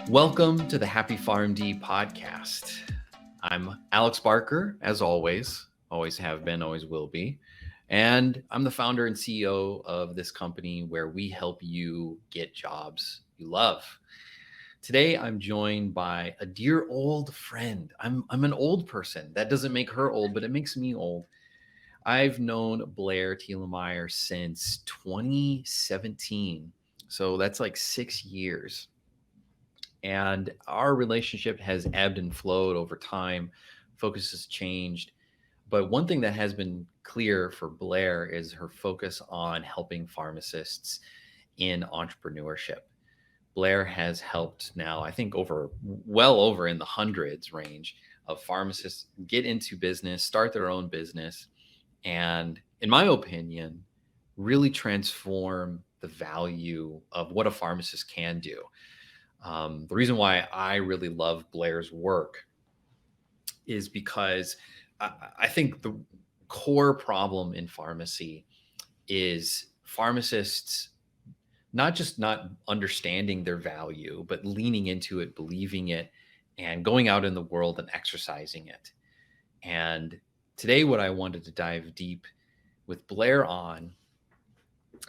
Welcome to the Happy PharmD podcast. I'm Alex Barker, as always have been, always will be. And I'm the founder and CEO of this company where we help you get jobs you love. Today, I'm joined by a dear old friend. I'm an old person. That doesn't make her old, but it makes me old. I've known Blair Thielemier since 2017. So that's like 6 years. And our relationship has ebbed and flowed over time. Focus has changed. But one thing that has been clear for Blair is her focus on helping pharmacists in entrepreneurship. Blair has helped now, I think, well over in the hundreds range of pharmacists get into business, start their own business, and in my opinion, really transform the value of what a pharmacist can do. The reason why I really love Blair's work is because I think the core problem in pharmacy is pharmacists not just not understanding their value, but leaning into it, believing it, and going out in the world and exercising it. And today, what I wanted to dive deep with Blair on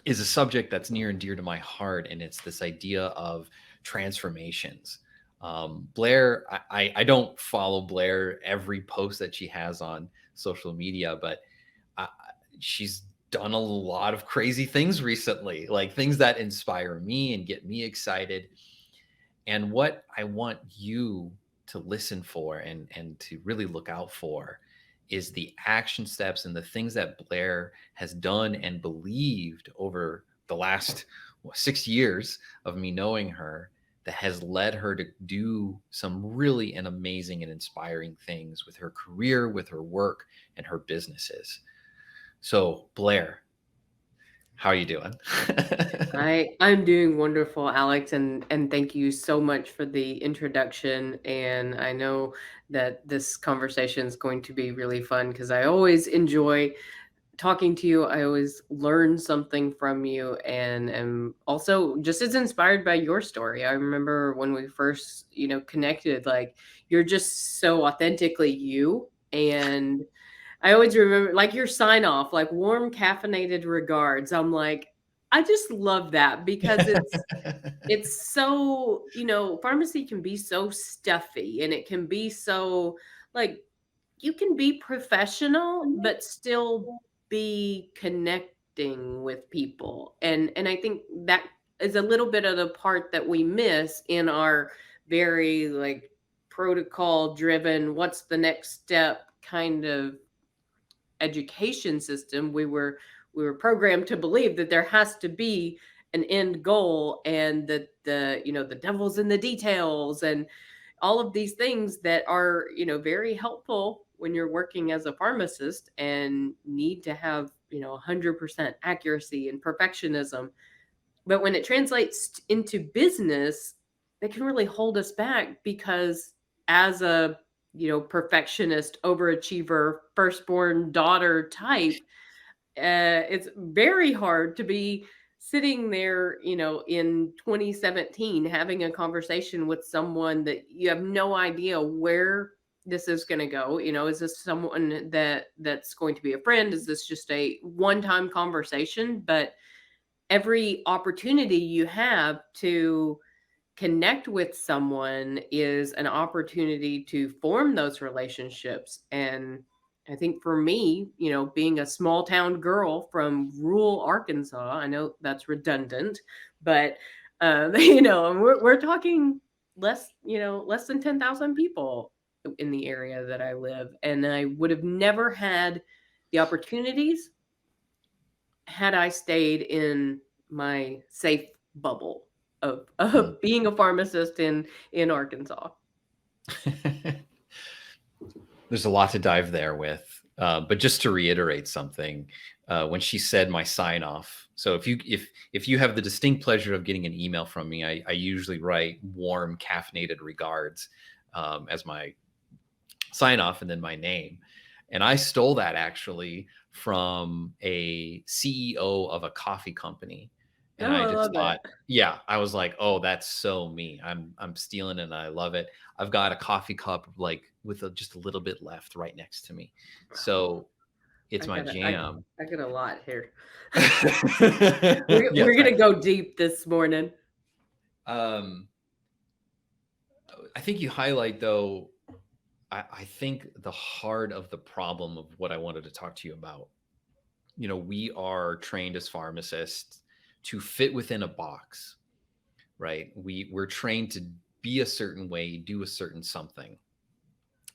is a subject that's near and dear to my heart, and it's this idea of transformations. Blair, I don't follow Blair every post that she has on social media, but I, she's done a lot of crazy things recently, like things that inspire me and get me excited. And what I want you to listen for and to really look out for is the action steps and the things that Blair has done and believed over the last 6 years of me knowing her that has led her to do some really and amazing and inspiring things with her career, with her work, and her businesses. So, Blair, how are you doing? I'm doing wonderful, Alex, and thank you so much for the introduction. And I know that this conversation is going to be really fun because I always enjoy talking to you. I always learn something from you, and am also just as inspired by your story. I remember when we first, connected, like you're just so authentically you. And I always remember like your sign off, like warm caffeinated regards. I'm like, I just love that because it's so, pharmacy can be so stuffy and it can be so like you can be professional but still be connecting with people. And I think that is a little bit of the part that we miss in our very like protocol driven, what's the next step kind of education system. We were programmed to believe that there has to be an end goal, and that the devil's in the details, and all of these things that are very helpful when you're working as a pharmacist and need to have 100% accuracy and perfectionism. But when it translates into business, that can really hold us back because as a perfectionist, overachiever, firstborn daughter type, it's very hard to be sitting there, in 2017, having a conversation with someone that you have no idea where this is going to go. Is this someone that's going to be a friend? Is this just a one-time conversation? But every opportunity you have to connect with someone is an opportunity to form those relationships. And I think for me, being a small town girl from rural Arkansas, I know that's redundant, but we're talking less than 10,000 people in the area that I live, and I would have never had the opportunities had I stayed in my safe bubble of being a pharmacist in Arkansas. There's a lot to dive there with. But just to reiterate something, when she said my sign off, so if you have the distinct pleasure of getting an email from me, I usually write warm caffeinated regards as my sign off and then my name. And I stole that actually from a CEO of a coffee company. And Oh, I I just love thought, it. yeah, I was like, oh, that's so me. I'm stealing it and I love it. I've got a coffee cup like with just a little bit left right next to me. Oh, So it's I my got a, jam. I got a lot here. Yes, We're gonna go deep this morning. um, I think you highlight though. I think the heart of the problem of what I wanted to talk to you about. We are trained as pharmacists to fit within a box, right? We're trained to be a certain way, do a certain something.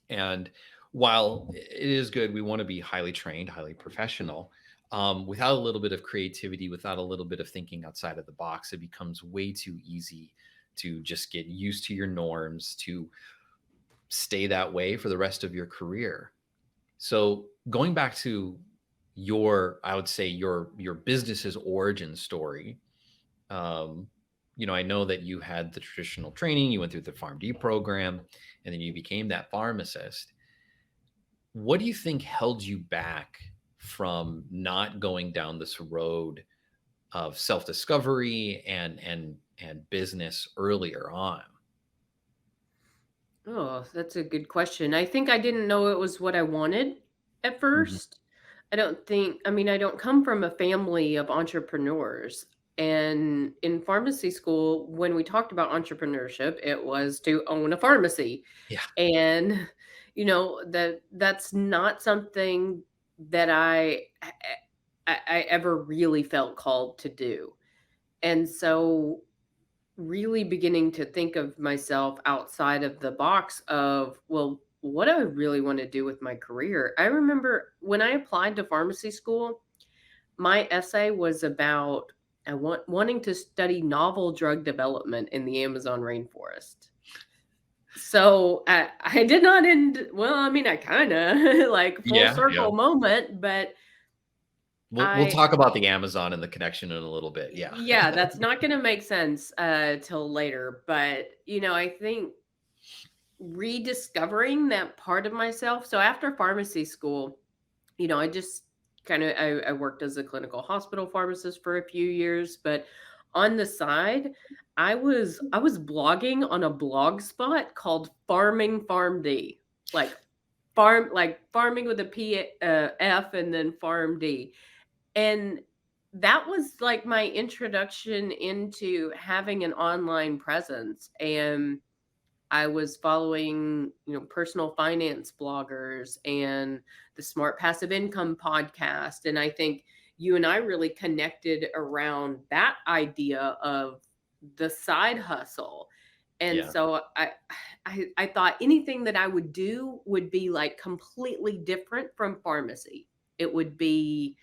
And while it is good, we want to be highly trained, highly professional. Without a little bit of creativity, without a little bit of thinking outside of the box, it becomes way too easy to just get used to your norms, to stay that way for the rest of your career. So going back to I would say your business's origin story. Um, I know that you had the traditional training, you went through the PharmD program, and then you became that pharmacist. What do you think held you back from not going down this road of self-discovery and business earlier on? Oh, that's a good question. I think I didn't know it was what I wanted at Mhm. first. I mean, I don't come from a family of entrepreneurs. And in pharmacy school, when we talked about entrepreneurship, it was to own a pharmacy. Yeah. And, that's not something that I ever really felt called to do. And so really beginning to think of myself outside of the box of, well, what do I really want to do with my career? I remember when I applied to pharmacy school, my essay was about wanting to study novel drug development in the Amazon rainforest. So I did not end well. I mean, I kind of like full Yeah, yeah. circle moment, but We'll I talk about the Amazon and the connection in a little bit. Yeah. yeah, that's not going to make sense till later. But I think rediscovering that part of myself. So after pharmacy school, I just I worked as a clinical hospital pharmacist for a few years, but on the side, I was blogging on a blog spot called Farming Farm D, like farming with a F and then Farm D. And that was like my introduction into having an online presence. And I was following, personal finance bloggers and the Smart Passive Income podcast. And I think you and I really connected around that idea of the side hustle. And Yeah. so I thought anything that I would do would be like completely different from pharmacy. It would be,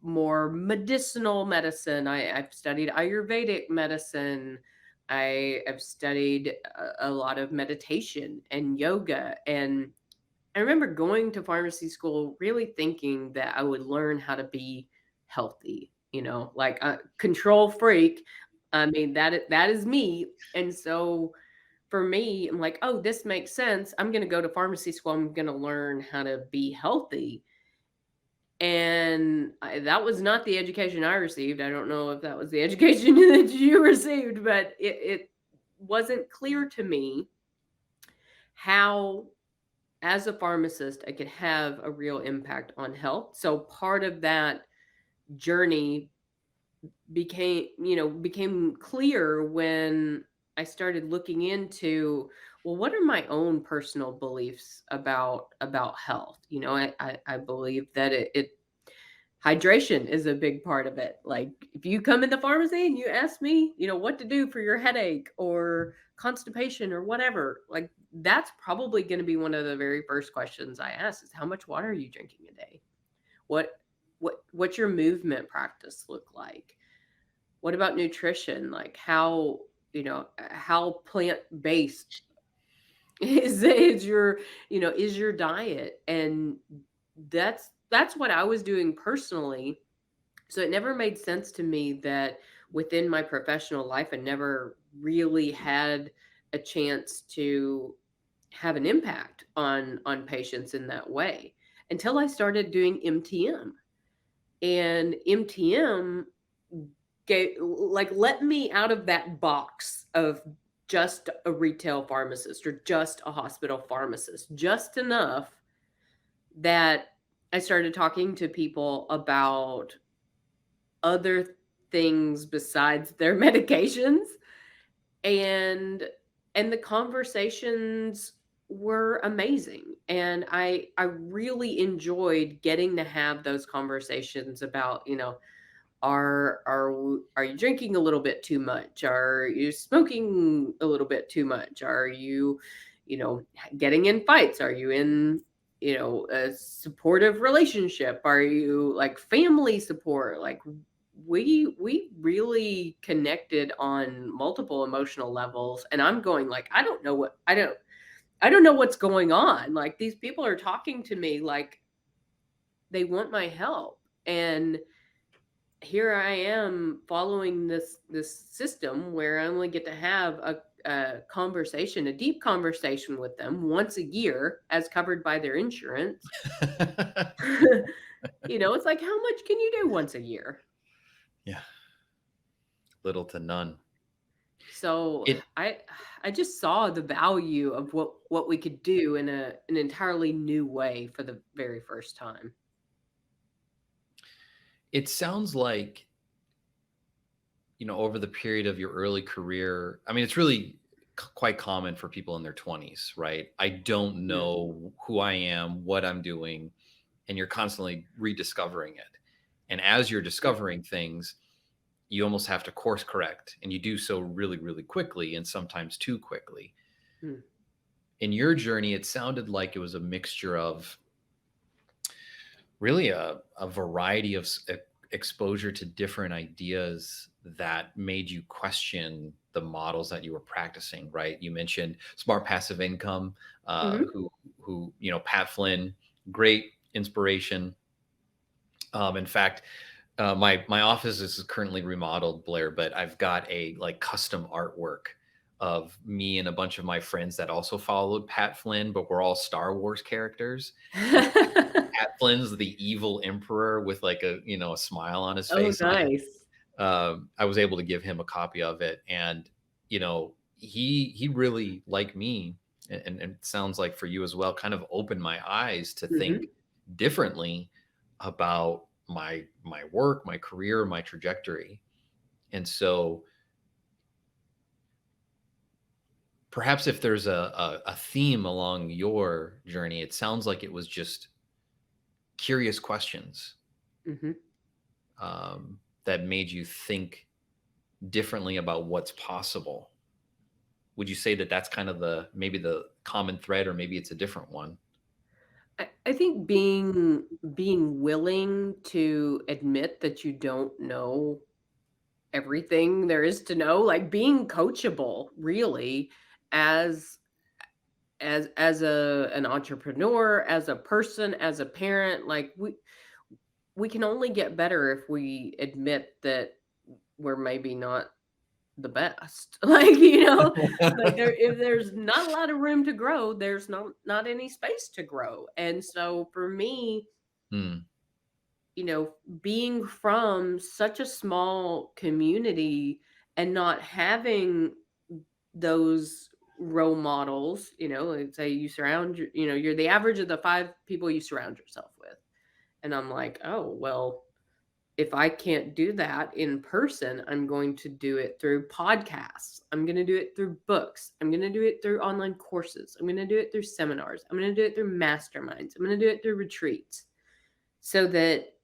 more medicinal medicine. I've studied Ayurvedic medicine. I have studied a lot of meditation and yoga. And I remember going to pharmacy school really thinking that I would learn how to be healthy, like a control freak. I mean, that is me. And so for me, I'm like, oh, this makes sense. I'm going to go to pharmacy school. I'm going to learn how to be healthy. And that was not the education I received. I don't know if that was the education that you received, but it wasn't clear to me how, as a pharmacist, I could have a real impact on health. So part of that journey became clear when I started looking into, well, what are my own personal beliefs about health? I believe that it hydration is a big part of it. Like if you come in the pharmacy and you ask me, what to do for your headache or constipation or whatever, like that's probably going to be one of the very first questions I ask is how much water are you drinking a day? What what's your movement practice look like? What about nutrition? Like how plant-based is your diet? And that's what I was doing personally. So it never made sense to me that within my professional life, I never really had a chance to have an impact on patients in that way until I started doing MTM. And MTM let me out of that box of just a retail pharmacist or just a hospital pharmacist, just enough that I started talking to people about other things besides their medications, and the conversations were amazing, and I really enjoyed getting to have those conversations about, are you drinking a little bit too much? Are you smoking a little bit too much? Are you, you know, getting in fights? Are you in, a supportive relationship? Are you like family support? Like we really connected on multiple emotional levels, and I'm going like I don't know what's going on. Like these people are talking to me like they want my help, and here I am following this system where I only get to have a conversation, a deep conversation with them once a year as covered by their insurance. It's like, how much can you do once a year? Yeah. Little to none. So It I just saw the value of what we could do in an entirely new way for the very first time. it sounds like, over the period of your early career, I mean, it's really quite common for people in their 20s, right? I don't Mm, know who I am, what I'm doing, and you're constantly rediscovering it. And as you're yeah. discovering things, you almost have to course correct, and you do so really, really quickly, and sometimes too quickly. Mm, In your journey, it sounded like it was a mixture of really a variety of exposure to different ideas that made you question the models that you were practicing, right? You mentioned smart passive income, mhm. who Pat Flynn, great inspiration. In fact, my office is currently remodeled, Blair, but I've got a like custom artwork of me and a bunch of my friends that also followed Pat Flynn, but we're all Star Wars characters. And Pat Flynn's the evil emperor with like a smile on his Oh, face. So nice. I was able to give him a copy of it, and he really, like me, and it sounds like for you as well, kind of opened my eyes to think Mhm, differently about my work, my career, my trajectory. And so perhaps if there's a theme along your journey, it sounds like it was just curious questions mhm. that made you think differently about what's possible. Would you say that that's kind of maybe the common thread, or maybe it's a different one? I think being willing to admit that you don't know everything there is to know, like being coachable really as an entrepreneur, as a person, as a parent, like we can only get better if we admit that we're maybe not the best. Like, like if there's not a lot of room to grow, there's not any space to grow. And so for me, Hmm. you know, being from such a small community and not having those role models, like say you're the average of the 5 people you surround yourself with. And I'm like, oh, well, if I can't do that in person, I'm going to do it through podcasts. I'm going to do it through books. I'm going to do it through online courses. I'm going to do it through seminars. I'm going to do it through masterminds. I'm going to do it through retreats so that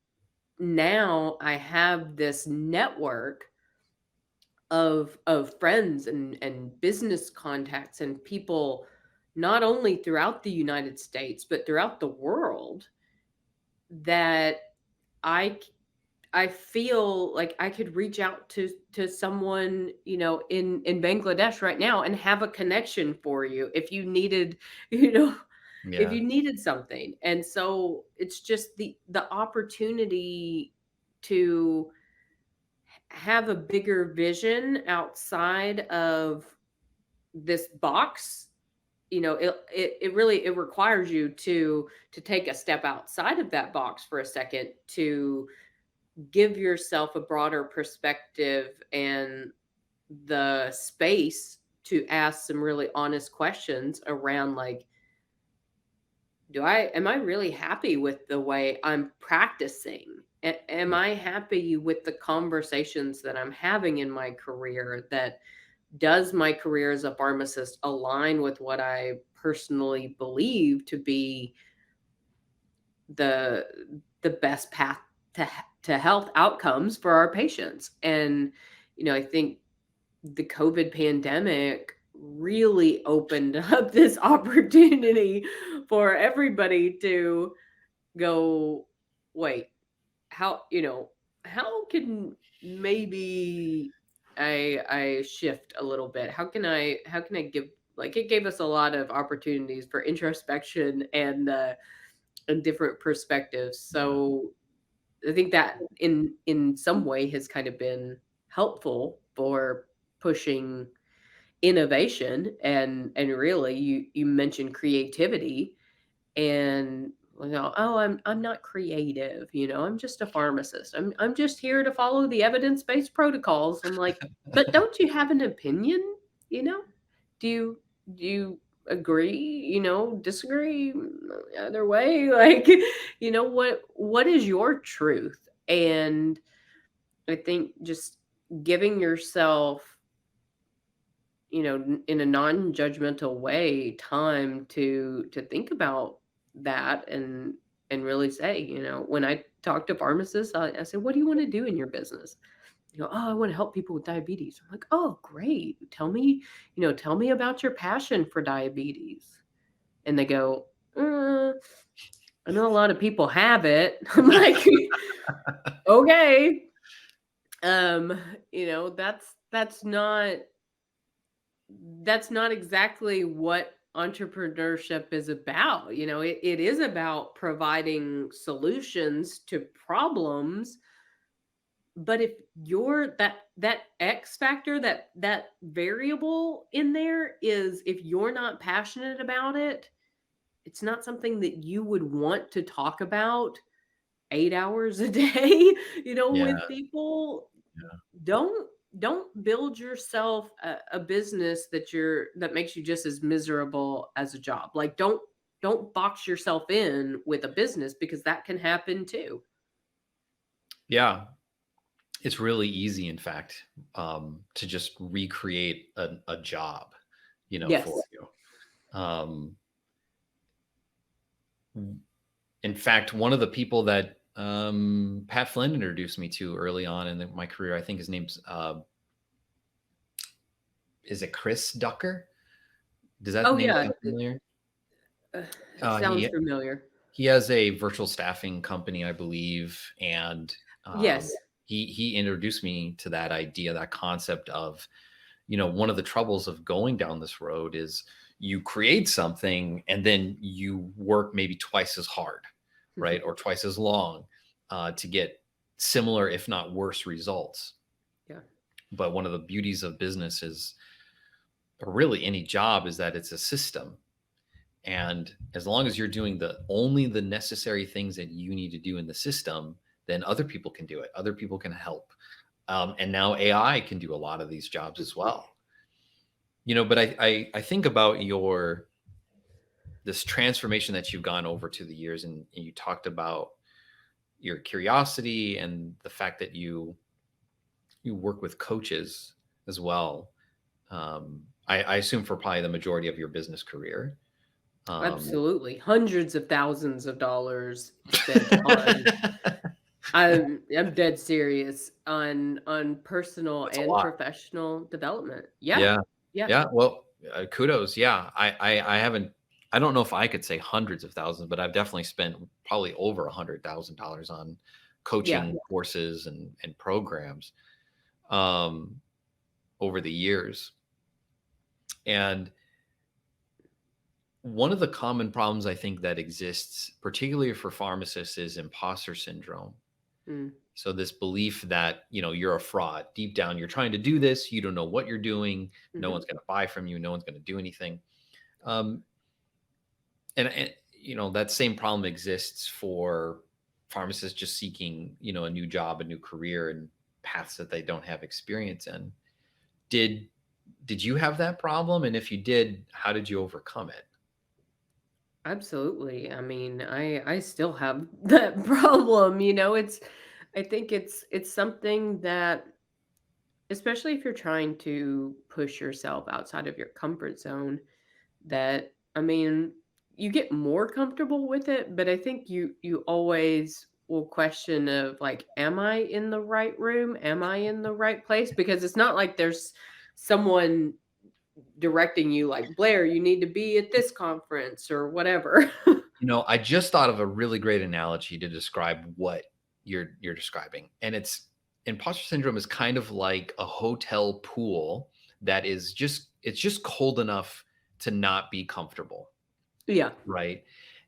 now I have this network of friends and business contacts and people not only throughout the United States but throughout the world that I I feel like I could reach out to someone, in Bangladesh right now and have a connection for you if you needed, you know, if Yeah. you needed something. And so it's just the opportunity to have a bigger vision outside of this box. It really it requires you to take a step outside of that box for a second to give yourself a broader perspective and the space to ask some really honest questions around, like, am I really happy with the way I'm practicing? Am I happy with the conversations that I'm having in my career? That does my career as a pharmacist align with what I personally believe to be the the best path to health outcomes for our patients? And I think the COVID pandemic really opened up this opportunity for everybody to go, wait, how, how can maybe I shift a little bit? How can I give, like, it gave us a lot of opportunities for introspection and different perspectives. Yeah. So I think that in some way has kind of been helpful for pushing innovation. And really, you mentioned creativity, and oh, I'm not creative, I'm just a pharmacist. I'm just here to follow the evidence-based protocols. I'm like, but don't you have an opinion? you know do you agree, disagree, either way? Like, what is your truth? And I think just giving yourself, in a non-judgmental way, time to think about that, and really say, when I talk to pharmacists, I say, what do you want to do in your business? Oh, I want to help people with diabetes. I'm like, oh, great. Tell me about your passion for diabetes. And they go, I know a lot of people have it. I'm like, okay. Um, that's not exactly what entrepreneurship is about. It is about providing solutions to problems. But if you're that X factor, that variable in there, is if you're not passionate about it, it's not something that you would want to talk about 8 hours a day, Yeah. with people. Yeah. Don't build yourself a business that makes you just as miserable as a job. Like, don't box yourself in with a business, because that can happen too. Yeah. It's really easy, in fact, to just recreate a job, for Yes. you. In fact, one of the people that Pat Flynn introduced me to early on in my career, I think his name's is it Chris Ducker? Does that Oh name yeah. sound familiar? It sounds He familiar. he has a virtual staffing company, I believe, and Yes. he introduced me to that idea, that concept of, one of the troubles of going down this road is you create something and then you work maybe twice as hard, right, or twice as long to get similar, if not worse, results. Yeah. But one of the beauties of business is, or really any job, is that it's a system. And as long as you're doing only the necessary things that you need to do in the system, then other people can do it. Other people can help. And now AI can do a lot of these jobs as well. But I think about this transformation that you've gone over to the years, and you talked about your curiosity and the fact that you work with coaches as well. I assume for probably the majority of your business career. Absolutely. Hundreds of thousands of dollars spent on I'm dead serious, on personal That's a and lot. professional development. Yeah. Yeah. Yeah. Yeah. Well, kudos. Yeah. I haven't, I don't know if I could say hundreds of thousands, but I've definitely spent probably over $100,000 on Yeah. coaching courses and programs um, over the years. And one of the common problems I think that exists, particularly for pharmacists, is imposter syndrome. Mm. So this belief that, you're a fraud. Deep down, you're trying to do this. You don't know what you're doing. No Mhm. one's going to buy from you. No one's going to do anything. Um, and that same problem exists for pharmacists just seeking, a new job, a new career, and paths that they don't have experience in. Did you have that problem? And if you did, how did you overcome it? Absolutely. I mean, I still have that problem, I think it's something that, especially if you're trying to push yourself outside of your comfort zone, that, I mean, you get more comfortable with it, but I think you always will question of like, am I in the right room? Am I in the right place? Because it's not like there's someone directing you like, Blair, you need to be at this conference or whatever. I just thought of a really great analogy to describe what you're describing. And it's imposter syndrome is kind of like a hotel pool that is just cold enough to not be comfortable, Yeah. right?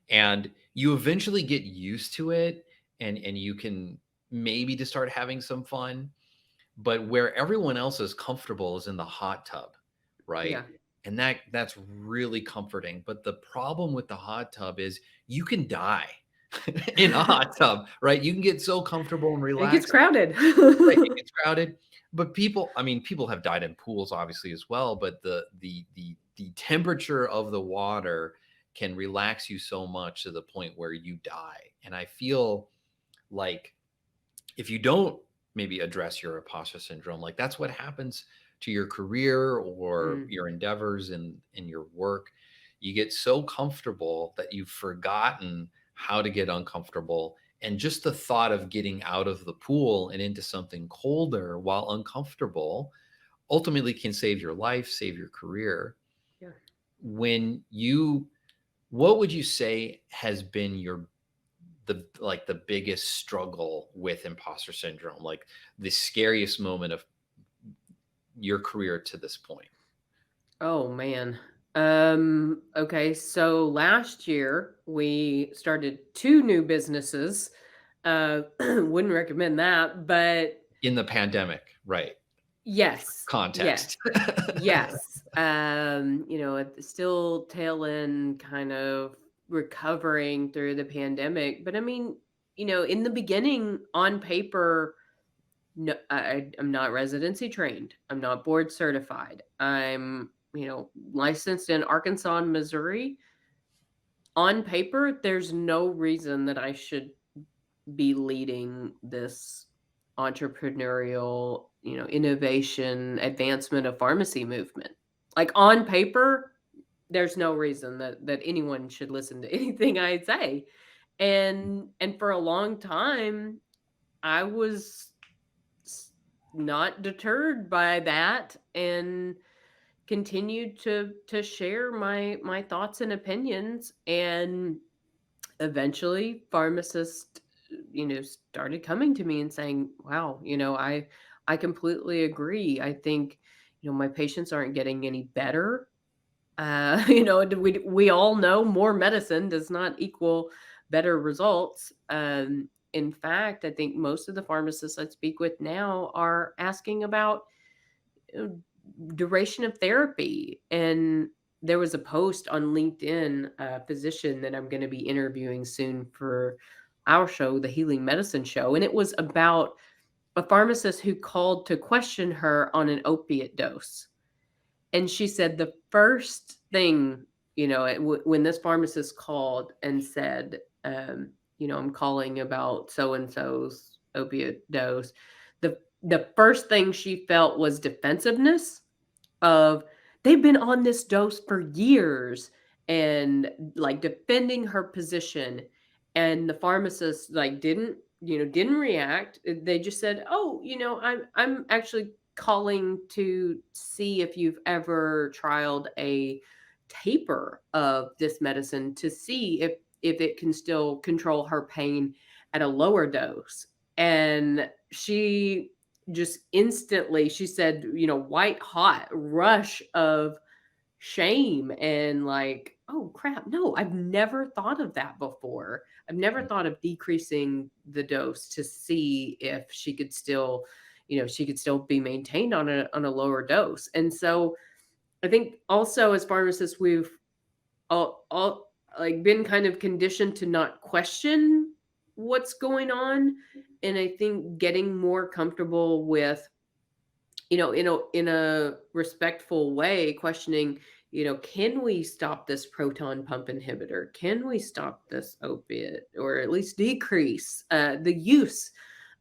And you eventually get used to it, and you can maybe to start having some fun, but where everyone else is comfortable is in the hot tub, right? Yeah. And that's really comforting. But the problem with the hot tub is you can die in a hot tub, right? You can get so comfortable and It gets relaxed, crowded. right? It gets crowded. But people have died in pools obviously as well, but the temperature of the water can relax you so much to the point where you die. And I feel like if you don't maybe address your imposter syndrome, like that's what happens to your career or Mm, your endeavors in your work. You get so comfortable that you've forgotten how to get uncomfortable. And just the thought of getting out of the pool and into something colder while uncomfortable ultimately can save your life, save your career. yeah. When you, what would you say has been the biggest struggle with imposter syndrome, like the scariest moment of your career to this point? Oh man. Okay, so last year we started two new businesses. Wouldn't recommend that, but In the pandemic, right? yes. Yes. Context. Yes. At the still tail end kind of recovering through the pandemic. But I mean, in the beginning, on paper, no, I'm not residency trained. I'm not board certified. I'm, licensed in Arkansas and Missouri. On paper, there's no reason that I should be leading this entrepreneurial, innovation, advancement of pharmacy movement. Like on paper, there's no reason that anyone should listen to anything I say. And for a long time, I was not deterred by that and continued to share my thoughts and opinions, and eventually pharmacists started coming to me and saying, wow, I completely agree. I think my patients aren't getting any better. We all know more medicine does not equal better results. In fact, I think most of the pharmacists I speak with now are asking about uh, duration of therapy. And there was a post on LinkedIn, a physician that I'm going to be interviewing soon for our show, the Healing Medicine Show. And it was about a pharmacist who called to question her on an opiate dose. And she said the first thing, when this pharmacist called and said, I'm calling about so and so's opiate dose, the first thing she felt was defensiveness of, they've been on this dose for years, and like defending her position. And the pharmacist like didn't react. They just said, oh, I'm actually calling to see if you've ever trialed a taper of this medicine to see if it can still control her pain at a lower dose. And she just instantly, she said, white hot rush of shame and like, oh crap, no, I've never thought of that before. I've never thought of decreasing the dose to see if she could still be maintained on a lower dose. And so I think also as pharmacists, we've all like been kind of conditioned to not question what's going on. And I think getting more comfortable with, in a respectful way, questioning, can we stop this proton pump inhibitor? Can we stop this opiate, or at least decrease the use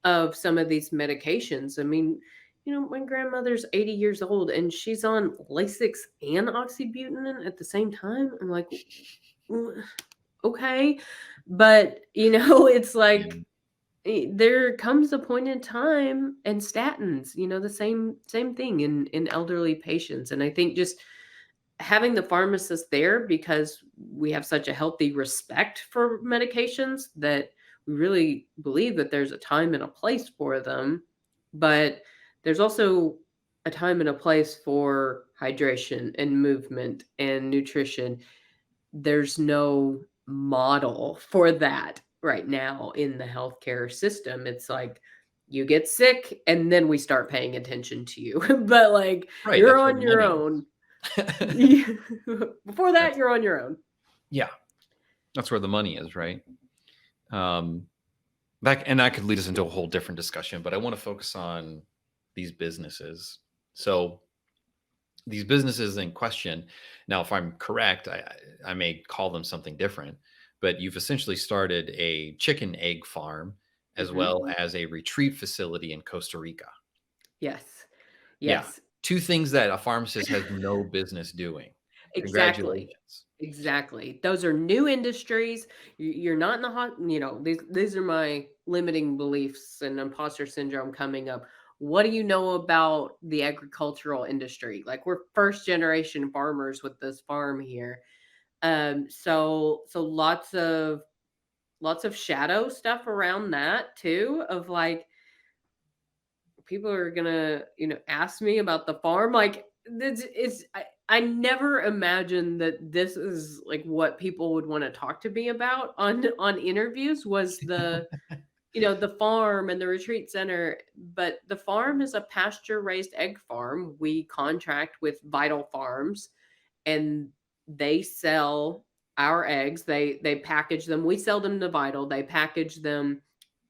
of some of these medications? I mean, my grandmother's 80 years old and she's on Lasix and oxybutynin at the same time. I'm like, "Mm, okay." But, it's like, there comes a point in time, and statins, the same thing in elderly patients. And I think just having the pharmacist there, because we have such a healthy respect for medications, that we really believe that there's a time and a place for them, but there's also a time and a place for hydration and movement and nutrition. There's no model for that right now in the healthcare system. It's like you get sick and then we start paying attention to you. But like, Right. you're That's where on the your money own. is. Before that, That's, you're on your own. yeah, that's where the money is, right? That could lead us into a whole different discussion, but I want to focus on these businesses. So these businesses in question, now, if I'm correct, I may call them something different, but you've essentially started a chicken egg farm as well Mhm. as a retreat facility in Costa Rica. Yes. Yeah. Yes. Two things that a pharmacist has no business doing. Exactly. Congratulations. Exactly. Those are new industries. You're not in the hot, these are my limiting beliefs and imposter syndrome coming up. What do you know about the agricultural industry? Like, we're first generation farmers with this farm here. So lots of shadow stuff around that too, of like, people are gonna, ask me about the farm. Like, this is, I never imagined that this is like what people would want to talk to me about on interviews, was the farm and the retreat center. But the farm is a pasture raised egg farm. We contract with Vital Farms, and they sell our eggs. They package them. We sell them to Vital. They package them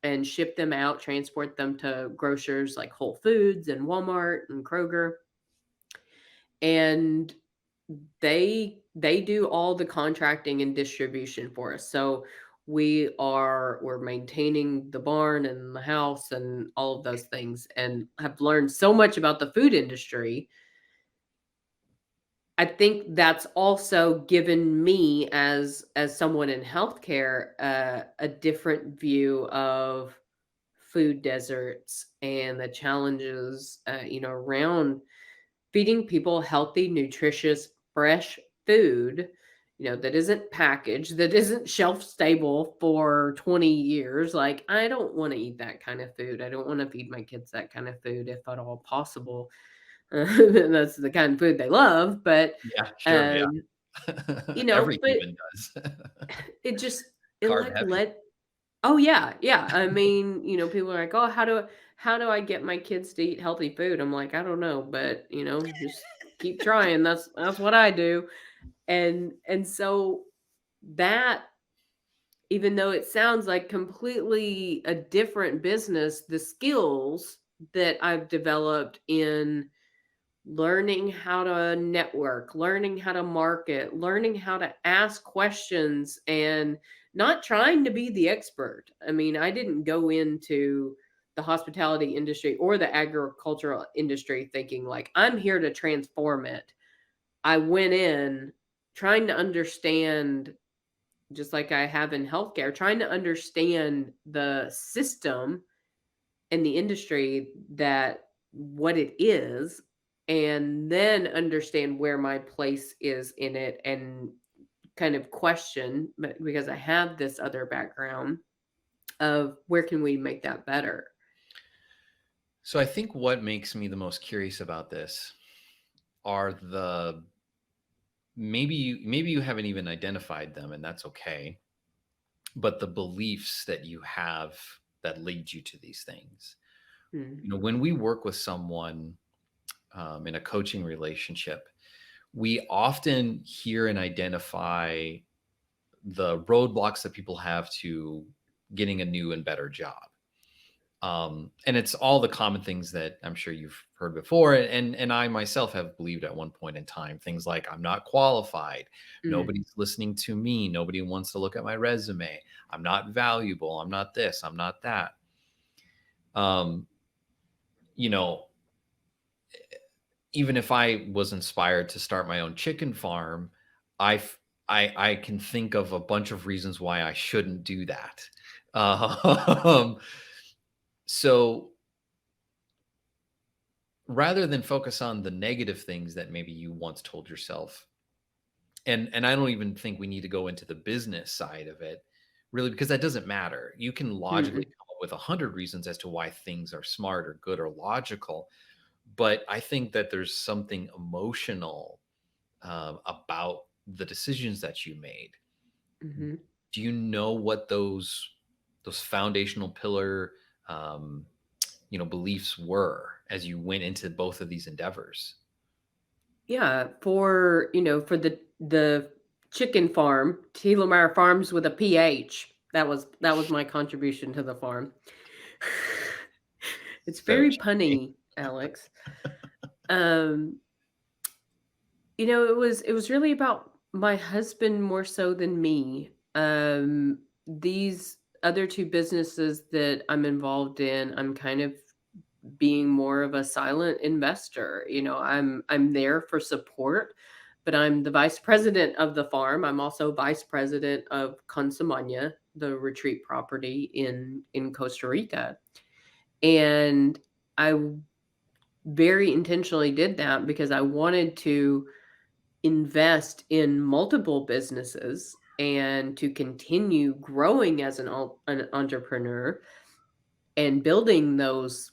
and ship them out, transport them to grocers like Whole Foods and Walmart and Kroger. And they do all the contracting and distribution for us. So we're maintaining the barn and the house and all of those things, and have learned so much about the food industry. I think that's also given me, as someone in healthcare, a different view of food deserts and the challenges, around feeding people healthy, nutritious, fresh food, that isn't packaged, that isn't shelf stable for 20 years. Like, I don't want to eat that kind of food. I don't want to feed my kids that kind of food, if at all possible. That's the kind of food they love, but Yeah, sure. Yeah. um, Every but human does. it just it Carb like heavy. let oh yeah, yeah. I mean, people are like, "Oh, how do I get my kids to eat healthy food?" I'm like, "I don't know, but, just keep trying." That's what I do. And so that, even though it sounds like completely a different business, the skills that I've developed in learning how to network, learning how to market, learning how to ask questions, and not trying to be the expert. I mean, I didn't go into the hospitality industry or the agricultural industry thinking like, I'm here to transform it. I went in trying to understand, just like I have in healthcare, trying to understand the system in the industry, that what it is, and then understand where my place is in it, and kind of question, but because I have this other background, of where can we make that better. So I think what makes me the most curious about this are maybe you haven't even identified them, and that's okay, but the beliefs that you have that lead you to these things. Hmm. When we work with someone in a coaching relationship, we often hear and identify the roadblocks that people have to getting a new and better job. And it's all the common things that I'm sure you've heard before. And I myself have believed at one point in time, things like I'm not qualified. Mm. Nobody's listening to me. Nobody wants to look at my resume. I'm not valuable. I'm not this. I'm not that. Um, you know, even if I was inspired to start my own chicken farm, I I can think of a bunch of reasons why I shouldn't do that. Um, so rather than focus on the negative things that maybe you once told yourself, and I don't even think we need to go into the business side of it, really, because that doesn't matter. You can logically Mm-mm. come up with 100 reasons as to why things are smart or good or logical, but I think that there's something emotional about the decisions that you made. Mm-hmm. Do you know what those foundational pillar um, beliefs were as you went into both of these endeavors? Yeah, for the chicken farm, Thielemier Farms with a PH. That was my contribution to the farm. It's So very punny, Alex. Um, it was really about my husband more so than me. These other two businesses that I'm involved in, I'm kind of being more of a silent investor. I'm there for support, but I'm the vice president of the farm. I'm also vice president of Consumania, the retreat property in Costa Rica. And I very intentionally did that because I wanted to invest in multiple businesses and to continue growing as an entrepreneur and building those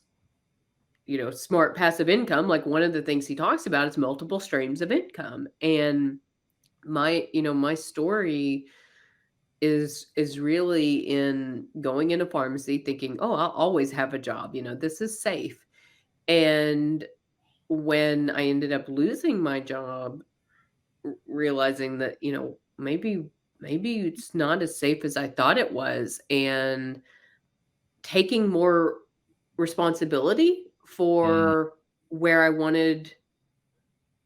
smart passive income. Like, one of the things he talks about is multiple streams of income. And my story is really in going in a pharmacy thinking, oh, I'll always have a job, this is safe. And when I ended up losing my job, realizing that, maybe it's not as safe as I thought it was, and taking more responsibility Mm, for where I wanted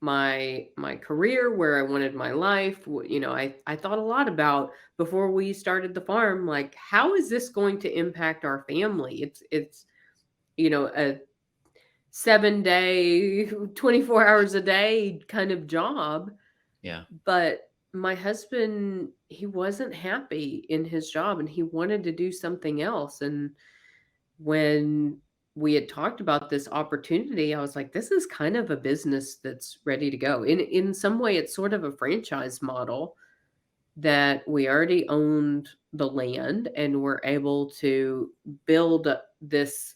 my career, where I wanted my life. I thought a lot about, before we started the farm, like, how is this going to impact our family? It's a 7-day, 24 hours a day kind of job. yeah. But my husband, he wasn't happy in his job and he wanted to do something else. And when we had talked about this opportunity, I was like, this is kind of a business that's ready to go. In some way, it's sort of a franchise model that we already owned the land and we're able to build this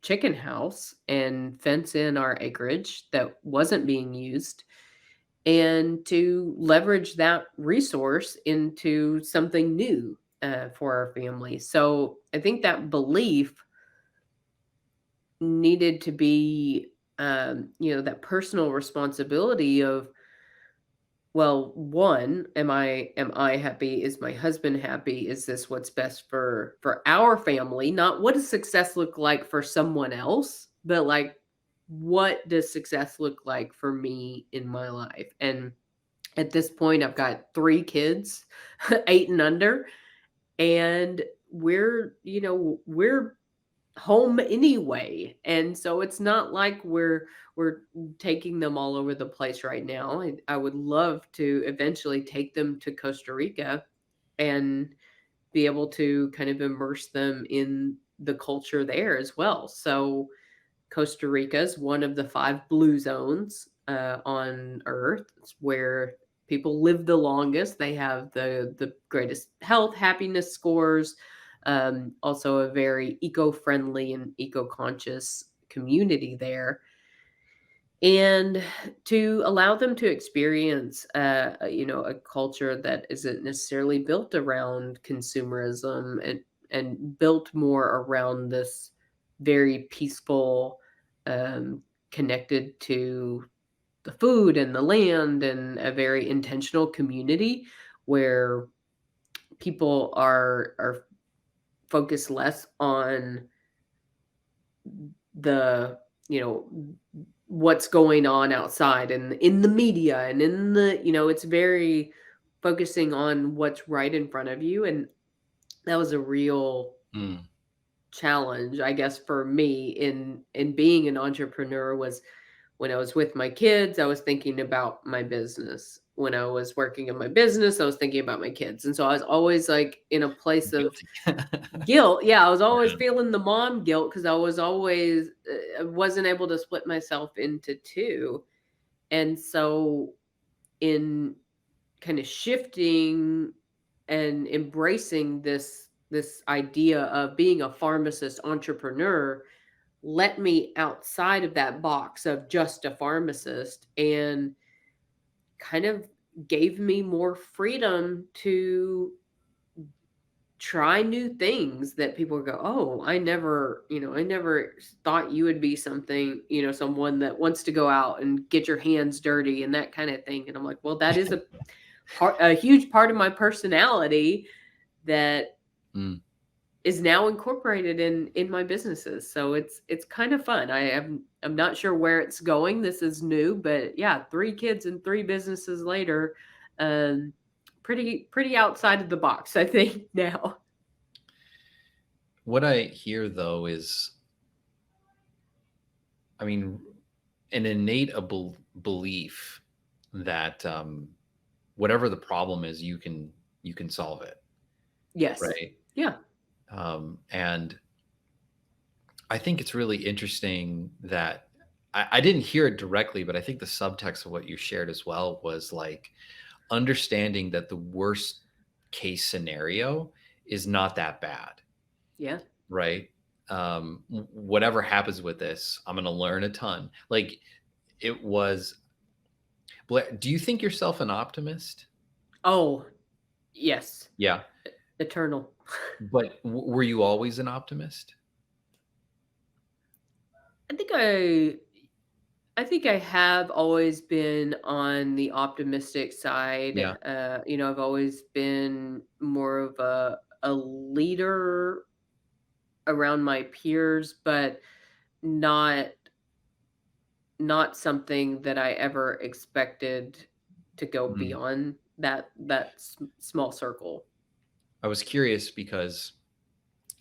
chicken house and fence in our acreage that wasn't being used, and to leverage that resource into something new for our family. So I think that belief needed to be, that personal responsibility of, well, one, am I happy? Is my husband happy? Is this what's best for our family? Not what does success look like for someone else, but like, what does success look like for me in my life? And at this point, I've got 3 kids, 8 and under, and we're home anyway. And so it's not like we're taking them all over the place right now. I would love to eventually take them to Costa Rica and be able to kind of immerse them in the culture there as well. So Costa Rica is one of the 5 blue zones on Earth. It's where people live the longest. They have the greatest health, happiness scores. Also, a very eco-friendly and eco-conscious community there, and to allow them to experience, a culture that isn't necessarily built around consumerism, and built more around this very peaceful, um, connected to the food and the land, and a very intentional community where people are focus less on the, what's going on outside and in the media and in the, it's very focusing on what's right in front of you. And that was a real Mm. challenge, I guess, for me in being an entrepreneur. Was when I was with my kids, I was thinking about my business. When I was working in my business, I was thinking about my kids. And so I was always like in a place of Guilty. guilt. Yeah, I was always Yeah. feeling the mom guilt because I was always I wasn't able to split myself into two. And so in kind of shifting and embracing this idea of being a pharmacist entrepreneur, let me outside of that box of just a pharmacist and kind of gave me more freedom to try new things that people go, oh, I never thought you would be something, someone that wants to go out and get your hands dirty and that kind of thing. And I'm like, well, that is a huge part of my personality that Mm. is now incorporated in my businesses. So it's kind of fun. I'm not sure where it's going. This is new, but yeah, 3 kids and 3 businesses later, um, pretty outside of the box, I think now. What I hear though is, I mean, an innate belief that whatever the problem is, you can solve it, Yes. right? Yeah. And I think it's really interesting that I didn't hear it directly, but I think the subtext of what you shared as well was like understanding that the worst case scenario is not that bad, Yeah. right? Whatever happens with this, I'm going to learn a ton. Like it was. Blair, do you think yourself an optimist? Oh, yes. Yeah, Eternal. but were you always an optimist? I think I think I have always been on the optimistic side. Yeah. I've always been more of a leader around my peers, but not not something that I ever expected to go Mm. beyond that small circle. I was curious because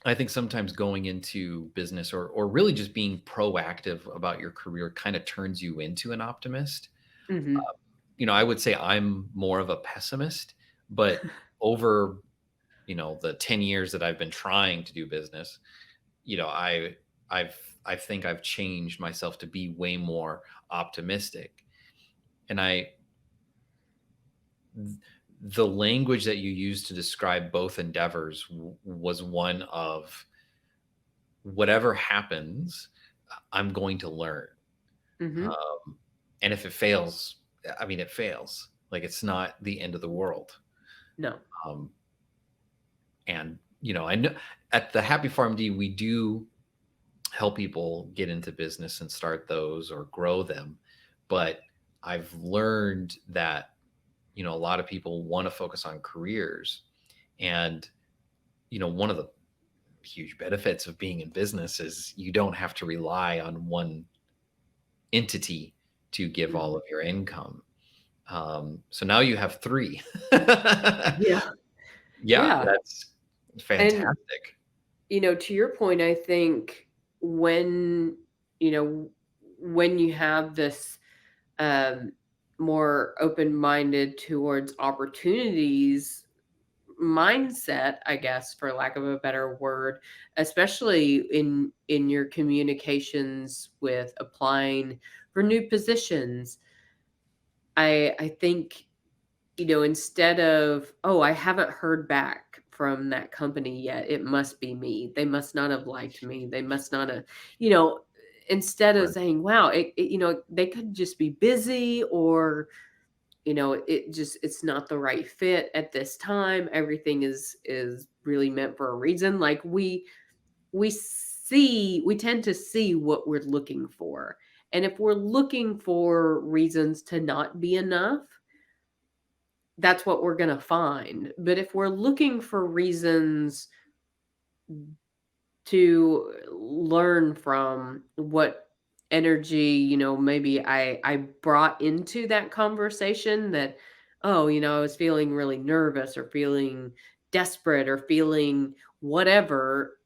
I think sometimes going into business or really just being proactive about your career kind of turns you into an optimist. Hmm. I would say I'm more of a pessimist, but over, the 10 years that I've been trying to do business, I think I've changed myself to be way more optimistic. And the language that you used to describe both endeavors was one of whatever happens, I'm going to learn. Hmm. And if it fails, I mean, it fails. Like it's not the end of the world. No. Um, and I know at the Happy Farm D, we do help people get into business and start those or grow them. But I've learned that, a lot of people want to focus on careers. And, one of the huge benefits of being in business is you don't have to rely on one entity to give all Hmm. of your income. So now you have 3. Yeah. Yeah, Yeah. that's And fantastic. to your point, I think when, you know, when you have this um, more open-minded towards opportunities mindset, I guess, for lack of a better word, especially in your communications with applying for new positions, I think instead of, oh, I haven't heard back from that company yet, it must be me. They must not have liked me. They must not have, you know, instead of Right. saying, wow, they could just be busy or, it's not the right fit at this time. Everything is really meant for a reason. Like we tend to see what we're looking for. And if we're looking for reasons to not be enough, that's what we're going to find. But if we're looking for reasons to learn from what energy, maybe I brought into that conversation that, oh, I was feeling really nervous or feeling desperate or feeling whatever.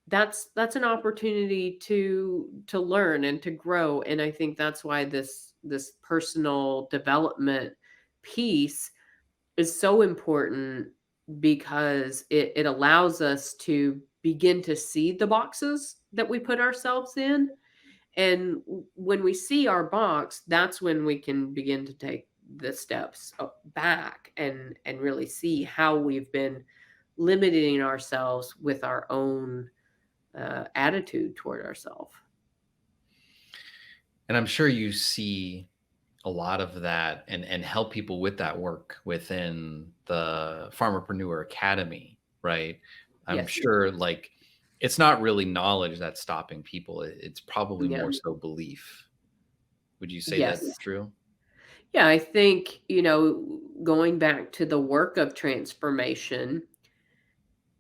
That's an opportunity to learn and to grow. And I think that's why this personal development piece is so important, because it allows us to begin to see the boxes that we put ourselves in. And when we see our box, that's when we can begin to take the steps back and really see how we've been limiting ourselves with our own attitude toward ourselves. And I'm sure you see a lot of that and help people with that work within the Pharmapreneur Academy, right? I'm Yes. sure like it's not really knowledge that's stopping people. It's probably Yeah. more so belief. Would you say Yes. that's true? Yeah, I think, going back to the work of transformation,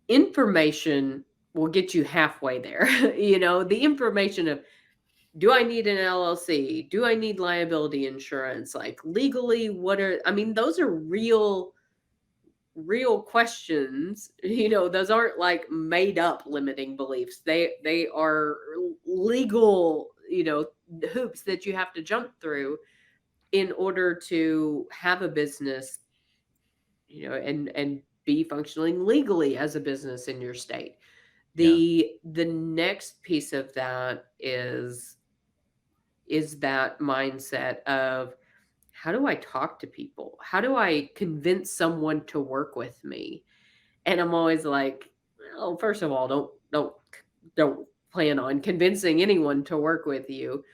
information will get you halfway there. The information of, do I need an LLC? Do I need liability insurance? Like legally, those are real questions. Those aren't like made up limiting beliefs. They are legal, hoops that you have to jump through in order to have a business, and be functioning legally as a business in your state. Yeah. The next piece of that is that mindset of, how do I talk to people? How do I convince someone to work with me? And I'm always like, well, first of all, don't plan on convincing anyone to work with you.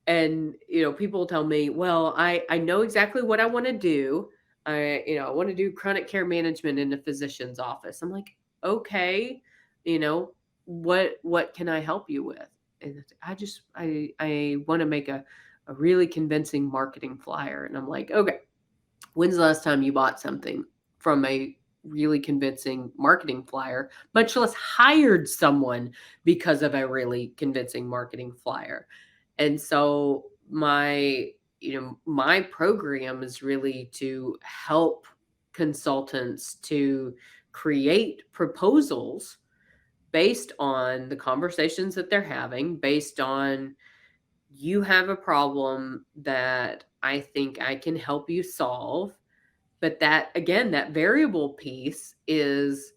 And people tell me, well, I know exactly what I want to do. I want to do chronic care management in a physician's office. I'm like, okay, you know what can I help you with? And I want to make a really convincing marketing flyer. And I'm like, okay, when's the last time you bought something from a really convincing marketing flyer, much less hired someone because of a really convincing marketing flyer? And so my program is really to help consultants to create proposals based on the conversations that they're having, based on, you have a problem that I think I can help you solve. But that, again, that variable piece is,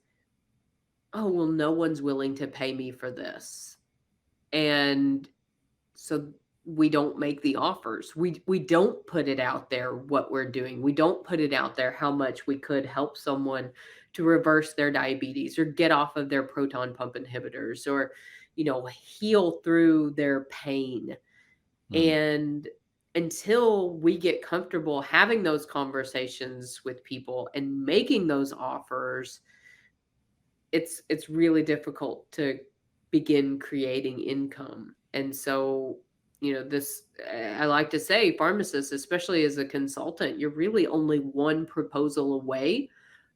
oh, well, no one's willing to pay me for this. And so we don't make the offers. We don't put it out there what we're doing. We don't put it out there how much we could help someone to reverse their diabetes or get off of their proton pump inhibitors, or heal through their pain. Mm. And until we get comfortable having those conversations with people and making those offers, it's really difficult to begin creating income. And so, this, I like to say, pharmacists, especially as a consultant, you're really only one proposal away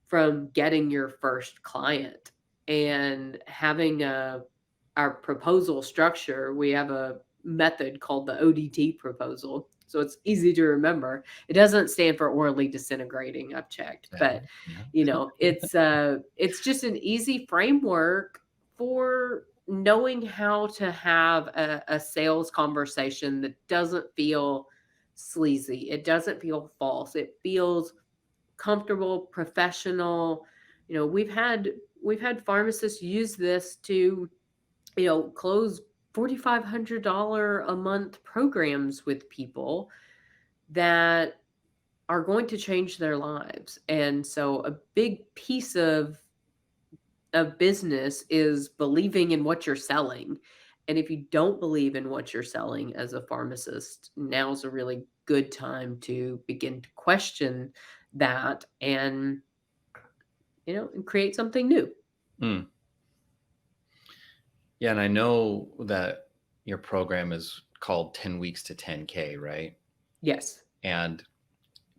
from getting your first client. And having our proposal structure, we have a method called the ODT proposal. So it's easy to remember. It doesn't stand for orally disintegrating, I've checked, Yeah. but Yeah. it's just an easy framework for knowing how to have a sales conversation that doesn't feel sleazy. It doesn't feel false. It feels comfortable, professional. We've had pharmacists use this to, close $4,500 a month programs with people that are going to change their lives. And so a big piece of business is believing in what you're selling. And if you don't believe in what you're selling as a pharmacist, now's a really good time to begin to question that, and create something new. Mm. Yeah, and I know that your program is called 10 weeks to 10K, right? Yes. And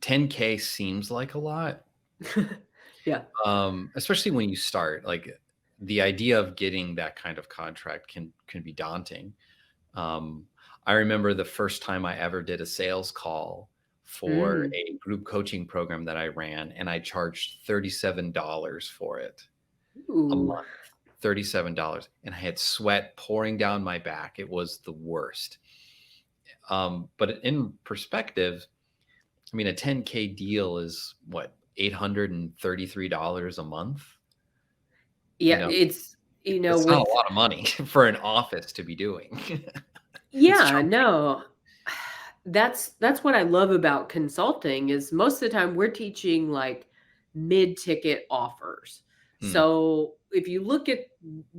10K seems like a lot, Yeah. especially when you start. Like the idea of getting that kind of contract can be daunting. I remember the first time I ever did a sales call for Mm. a group coaching program that I ran, and I charged $37 for it a Ooh. month. $37, and I had sweat pouring down my back. It was the worst. But in perspective, I mean, a 10K deal is what, $833 a month? You Yeah, know, it's, it's not a with lot of money for an office to be doing. It's yeah, chunky. no. That's what I love about consulting is most of the time we're teaching like mid-ticket offers. Hmm. So if you look at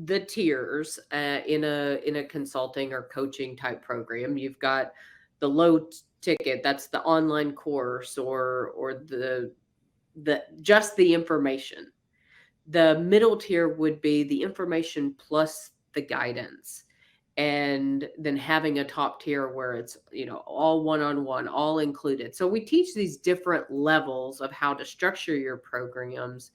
the tiers in a consulting or coaching type program, you've got the low ticket, that's the online course or the just the information. The middle tier would be the information plus the guidance. And then having a top tier where it's, all one-on-one, all included. So we teach these different levels of how to structure your programs.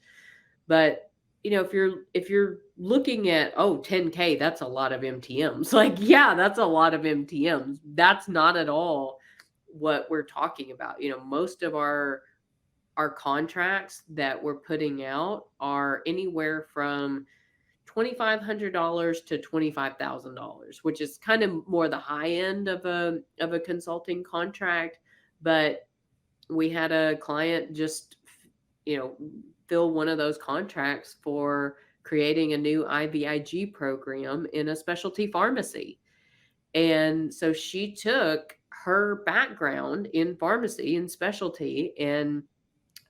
But if you're looking at 10K, that's a lot of MTMs. Like, yeah, that's a lot of MTMs. That's not at all what we're talking about. Most of our contracts that we're putting out are anywhere from $2,500 to $25,000, which is kind of more the high end of a consulting contract. But we had a client just, you know, fill one of those contracts for creating a new IVIG program in a specialty pharmacy. And so she took her background in pharmacy and specialty and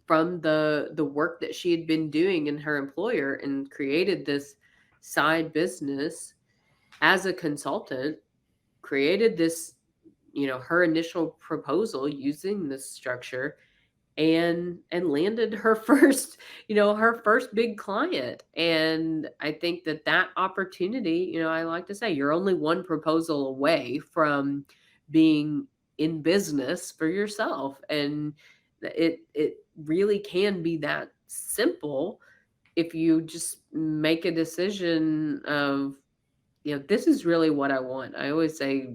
from the work that she had been doing in her employer and created this side business as a consultant, created this, her initial proposal using this structure and landed her first big client. And I think that opportunity, I like to say you're only one proposal away from being in business for yourself. And it really can be that simple if you just make a decision of, this is really what I want. I always say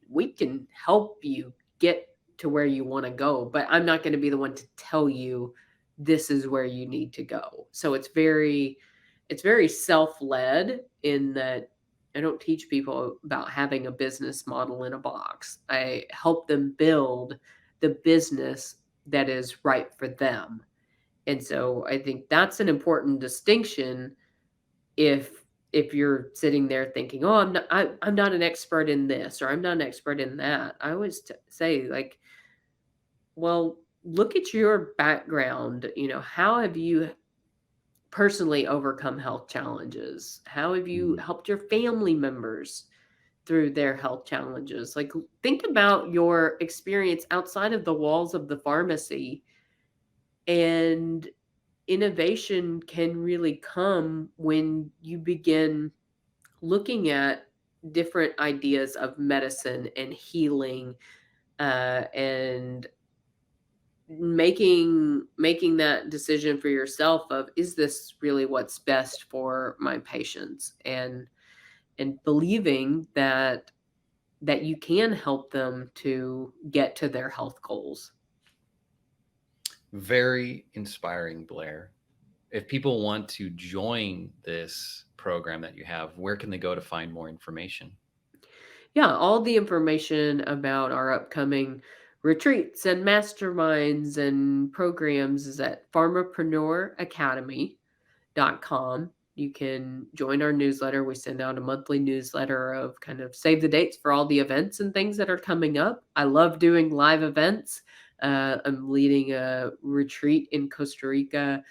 we can help you get to where you want to go, but I'm not going to be the one to tell you this is where you need to go. So it's very self-led in that I don't teach people about having a business model in a box. I help them build the business that is right for them. And so I think that's an important distinction if you're sitting there thinking, "Oh, I'm not an expert in this or I'm not an expert in that." I always say like, "Well, look at your background, how have you personally overcome health challenges? How have you Mhm. helped your family members through their health challenges?" Like think about your experience outside of the walls of the pharmacy, and innovation can really come when you begin looking at different ideas of medicine and healing, and making that decision for yourself of, is this really what's best for my patients, and believing that you can help them to get to their health goals. Very inspiring, Blair. If people want to join this program that you have, where can they go to find more information? Yeah, all the information about our upcoming retreats and masterminds and programs is at pharmaprenueracademy.com. You can join our newsletter. We send out a monthly newsletter of kind of save the dates for all the events and things that are coming up. I love doing live events. I'm leading a retreat in Costa Rica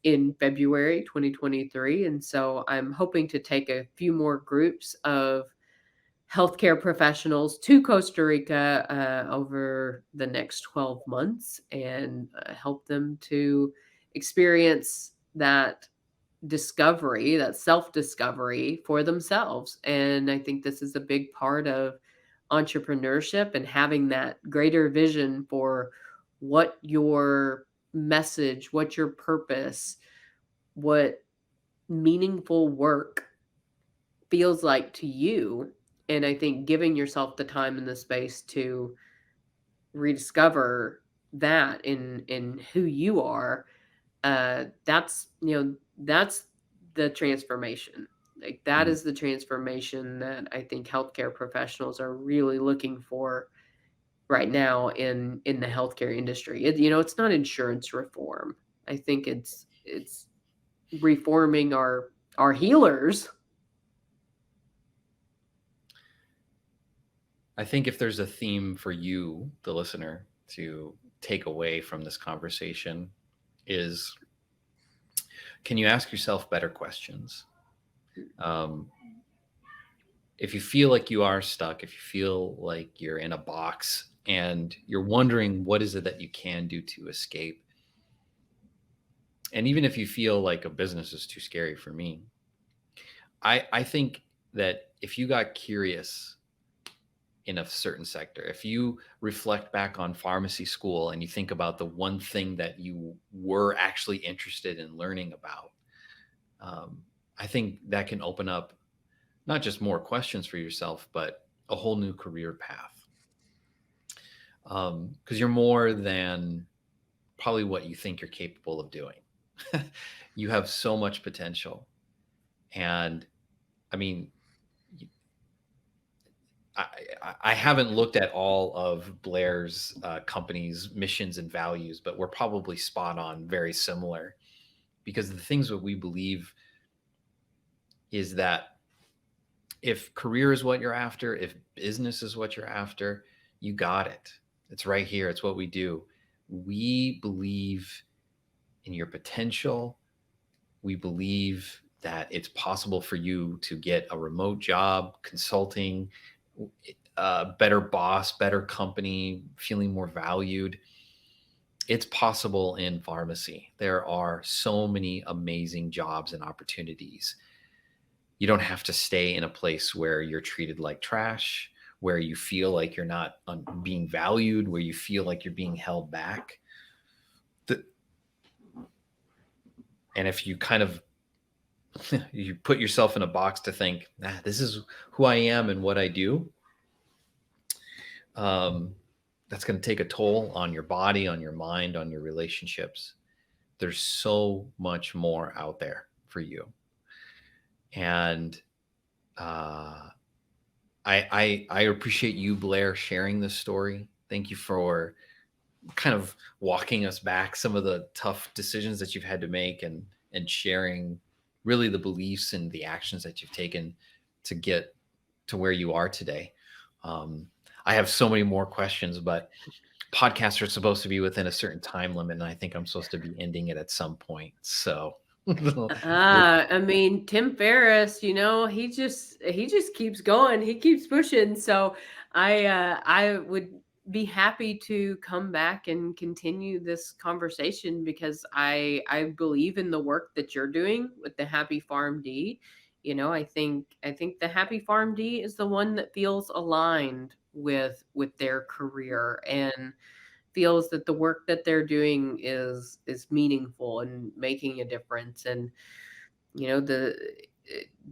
in February 2023. And so I'm hoping to take a few more groups of healthcare professionals to Costa Rica over the next 12 months and help them to experience that discovery, that self discovery for themselves. And I think this is a big part of entrepreneurship and having that greater vision for what your message, what your purpose, what meaningful work feels like to you. And I think giving yourself the time and the space to rediscover that in who you are, that's, that's the transformation. Like that Mm. is the transformation that I think healthcare professionals are really looking for right now in the healthcare industry. It's not insurance reform. I think it's reforming our healers. I think if there's a theme for you, the listener, to take away from this conversation is, can you ask yourself better questions? Um, if you feel like you are stuck, if you feel like you're in a box and you're wondering what is it that you can do to escape, and even if you feel like a business is too scary for me, I think that if you got curious in a certain sector, if you reflect back on pharmacy school and you think about the one thing that you were actually interested in learning about, um, I think that can open up not just more questions for yourself, but a whole new career path. Because you're more than probably what you think you're capable of doing. You have so much potential. And I mean, I haven't looked at all of Blair's company's missions and values, but we're probably spot on, very similar, because the things that we believe is that if career is what you're after, if business is what you're after, you got it. It's right here. It's what we do. We believe in your potential. We believe that it's possible for you to get a remote job, consulting, better boss, better company, feeling more valued. It's possible in pharmacy. There are so many amazing jobs and opportunities. You don't have to stay in a place where you're treated like trash, where you feel like you're not being valued, where you feel like you're being held back. And if you kind of you put yourself in a box to think, this is who I am and what I do, that's going to take a toll on your body, on your mind, on your relationships. There's so much more out there for you. And I appreciate you, Blair, sharing this story. Thank you for kind of walking us back some of the tough decisions that you've had to make, and sharing really the beliefs and the actions that you've taken to get to where you are today. I have so many more questions, but podcasts are supposed to be within a certain time limit, and I think I'm supposed to be ending it at some point. So I mean, Tim Ferriss, he just keeps going. He keeps pushing. So I would be happy to come back and continue this conversation because I believe in the work that you're doing with the Happy Farm D. I think the Happy Farm D is the one that feels aligned with their career and feels that the work that they're doing is meaningful and making a difference. And the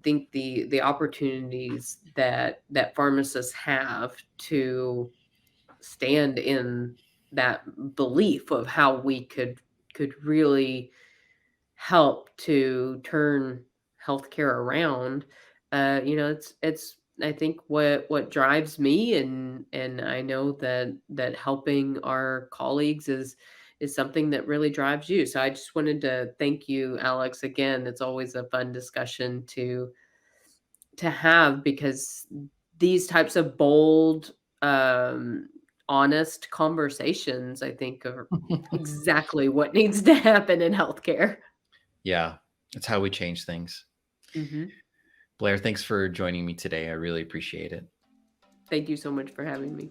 think the opportunities that pharmacists have to stand in that belief of how we could really help to turn healthcare around. It's I think what drives me, and I know that helping our colleagues is something that really drives you. So I just wanted to thank you, Alex. Again, it's always a fun discussion to have because these types of bold, honest conversations, I think, are exactly what needs to happen in healthcare. yeah, it's how we change things. Hmm. Blair, thanks for joining me today. I really appreciate it. Thank you so much for having me.